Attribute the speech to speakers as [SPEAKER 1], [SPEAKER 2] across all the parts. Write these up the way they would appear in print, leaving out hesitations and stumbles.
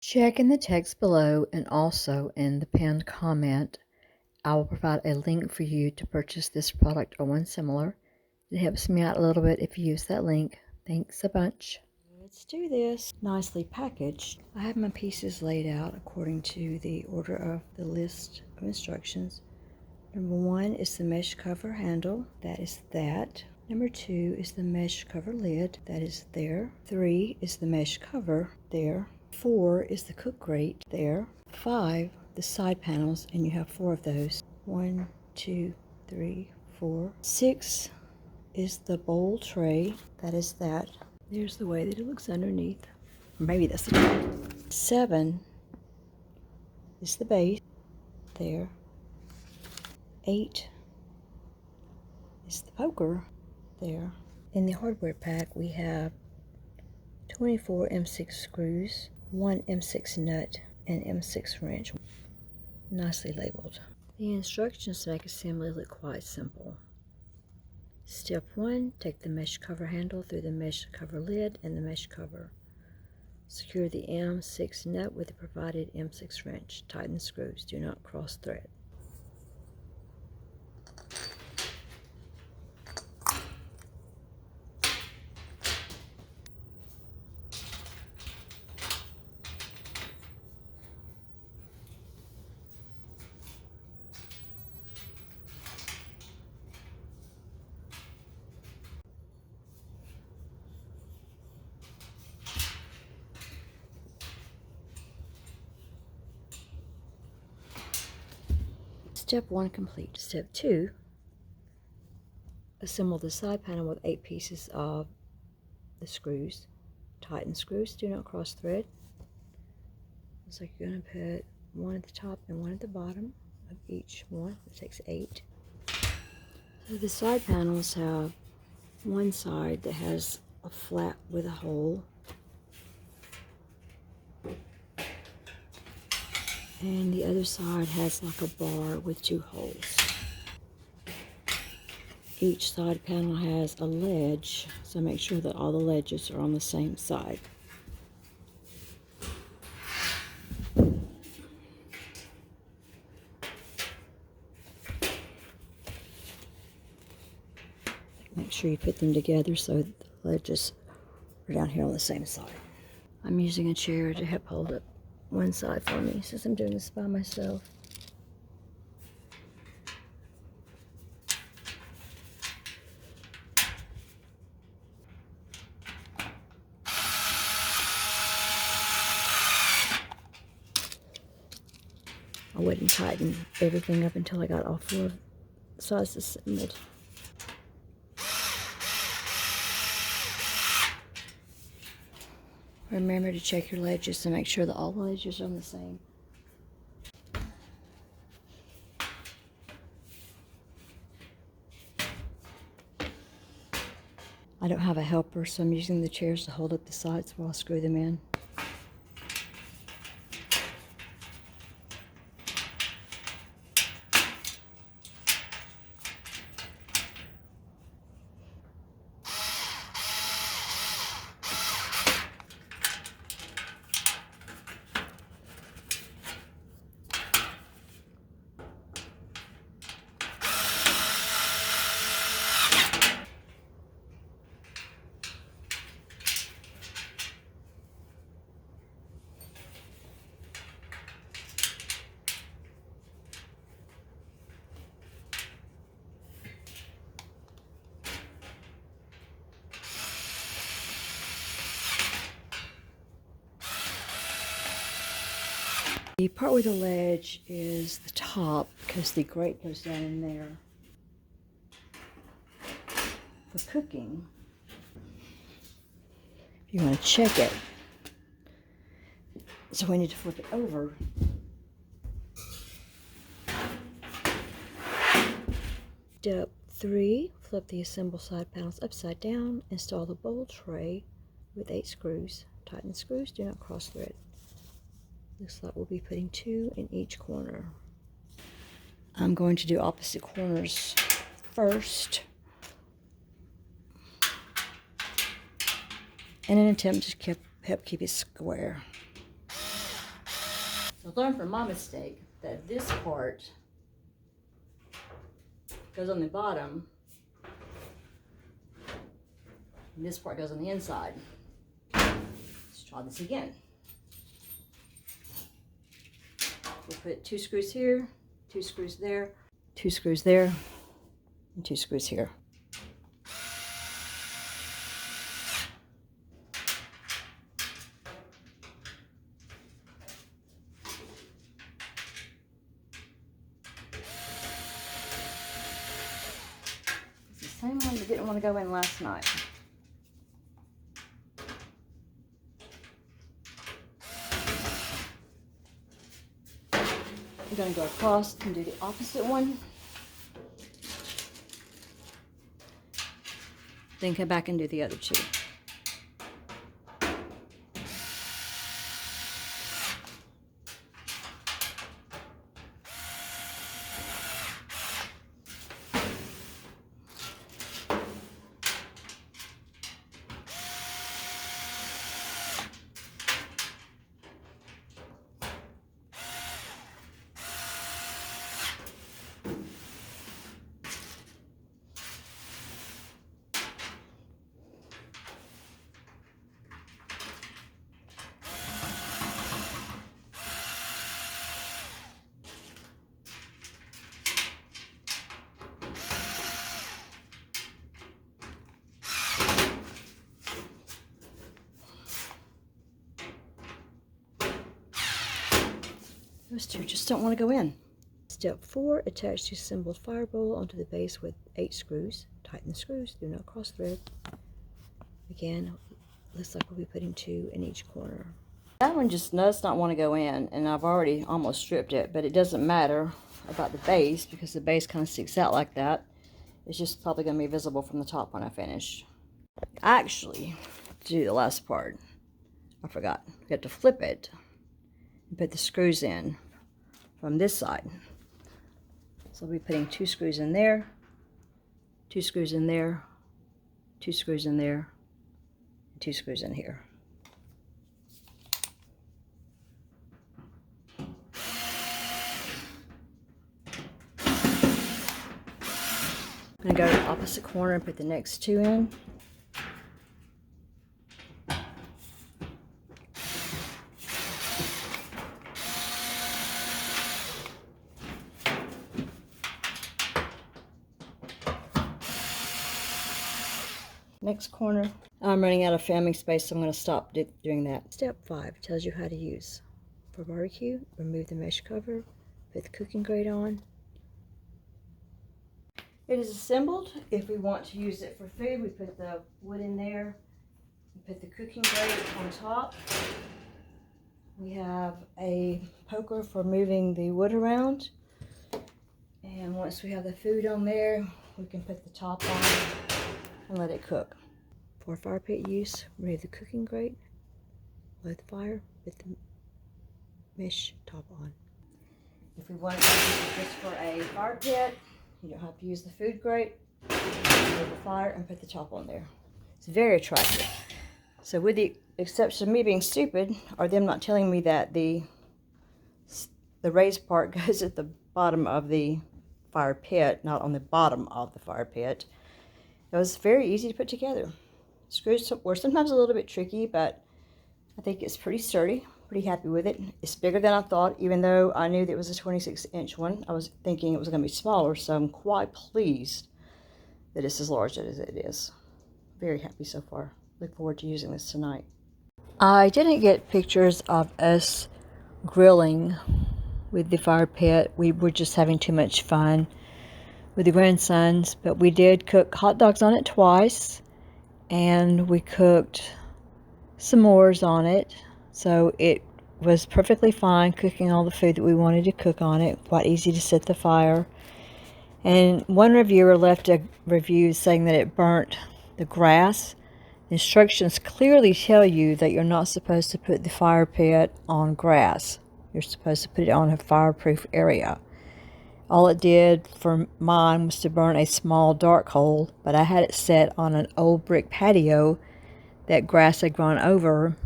[SPEAKER 1] Check in the text below and also in the pinned comment. I will provide a link for you to purchase this product or one similar. It helps me out a little bit if you use that link. Thanks a bunch. Let's do this. Nicely packaged. I have my pieces laid out according to the order of the list of instructions. Number 1 is the mesh cover handle. That is that. Number 2 is the mesh cover lid. That is there. 3 is the mesh cover. There. 4 is the cook grate. There. 5, the side panels, and you have 4 of those. 1, 2, 3, 4. 6 is the bowl tray. That is that. There's the way that it looks underneath. Or maybe that's the top. 7 is the base. There. 8 is the poker. There. In the hardware pack, we have 24 M6 screws, 1 M6 nut, and M6 wrench. Nicely labeled. The instructions to make assembly look quite simple. Step 1, take the mesh cover handle through the mesh cover lid and the mesh cover. Secure the M6 nut with the provided M6 wrench. Tighten the screws. Do not cross thread. Step 1 complete. Step 2, assemble the side panel with 8 pieces of the screws. Tighten screws, do not cross thread. Looks like you're going to put 1 at the top and 1 at the bottom of each one. It takes 8. So the side panels have one side that has a flap with a hole, and the other side has like a bar with 2 holes. Each side panel has a ledge, so make sure that all the ledges are on the same side. Make sure you put them together so the ledges are down here on the same side. I'm using a chair to help hold up one side for me since I'm doing this by myself. I wouldn't tighten everything up until I got all 4 sides assembled. Remember to check your ledges to make sure that all the ledges are on the same. I don't have a helper, so I'm using the chairs to hold up the sides while I screw them in. The part with the ledge is the top because the grate goes down in there for cooking. If you want to check it, so we need to flip it over. Step 3, flip the assembled side panels upside down. Install the bowl tray with 8 screws. Tighten the screws, do not cross thread. Looks like we'll be putting 2 in each corner. I'm going to do opposite corners first in an attempt to help keep it square. So learn from my mistake that this part goes on the bottom and this part goes on the inside. Let's try this again. We'll put 2 screws here, 2 screws there, 2 screws there, and 2 screws here. It's the same one that didn't want to go in last night. I'm going to go across and do the opposite one. Then come back and do the other 2. Those 2 just don't want to go in. Step 4, attach the assembled fire bowl onto the base with 8 screws. Tighten the screws, do not cross thread. Again, looks like we'll be putting 2 in each corner. That one just does not want to go in, and I've already almost stripped it, but it doesn't matter about the base because the base kind of sticks out like that. It's just probably going to be visible from the top when I finish. Actually, to do the last part, I forgot. You have to flip it and put the screws in from this side. So I'll be putting 2 screws in there, 2 screws in there, 2 screws in there, and 2 screws in here. I'm going to go to the opposite corner and put the next 2 in. Next corner. I'm running out of filming space, so I'm going to stop doing that. Step 5 tells you how to use. For barbecue, remove the mesh cover, put the cooking grate on. It is assembled. If we want to use it for food, we put the wood in there, we put the cooking grate on top. We have a poker for moving the wood around. And once we have the food on there, we can put the top on and let it cook. For fire pit use, remove the cooking grate, load the fire, put the mesh top on. If we want to use it just for a fire pit, you don't have to use the food grate. Load the fire and put the top on there. It's very attractive. So with the exception of me being stupid, or them not telling me that the raised part goes at the bottom of the fire pit, not on the bottom of the fire pit, it was very easy to put together. Screws were sometimes a little bit tricky, but I think it's pretty sturdy. Pretty happy with it. It's bigger than I thought, even though I knew that it was a 26-inch one. I was thinking it was going to be smaller, so I'm quite pleased that it's as large as it is. Very happy so far. Look forward to using this tonight. I didn't get pictures of us grilling with the fire pit. We were just having too much fun with the grandsons, but we did cook hot dogs on it twice, and we cooked s'mores on it. So it was perfectly fine cooking all the food that we wanted to cook on it. Quite easy to set the fire. And one reviewer left a review saying that it burnt the grass. The instructions clearly tell you that you're not supposed to put the fire pit on grass. You're supposed to put it on a fireproof area. All it did for mine was to burn a small dark hole, but I had it set on an old brick patio that grass had grown over.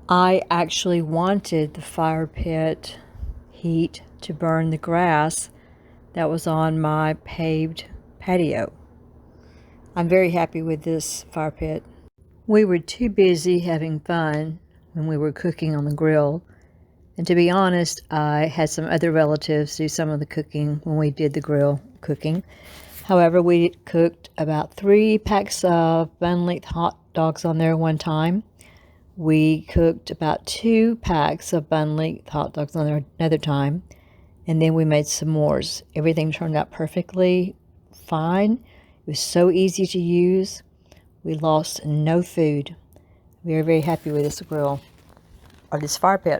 [SPEAKER 1] I actually wanted the fire pit heat to burn the grass that was on my paved patio. I'm very happy with this fire pit. We were too busy having fun when we were cooking on the grill. And to be honest, I had some other relatives do some of the cooking when we did the grill cooking. However, we cooked about 3 packs of bun-length hot dogs on there one time. We cooked about 2 packs of bun-length hot dogs on there another time. And then we made s'mores. Everything turned out perfectly fine. It was so easy to use. We lost no food. We are very happy with this grill, or this fire pit.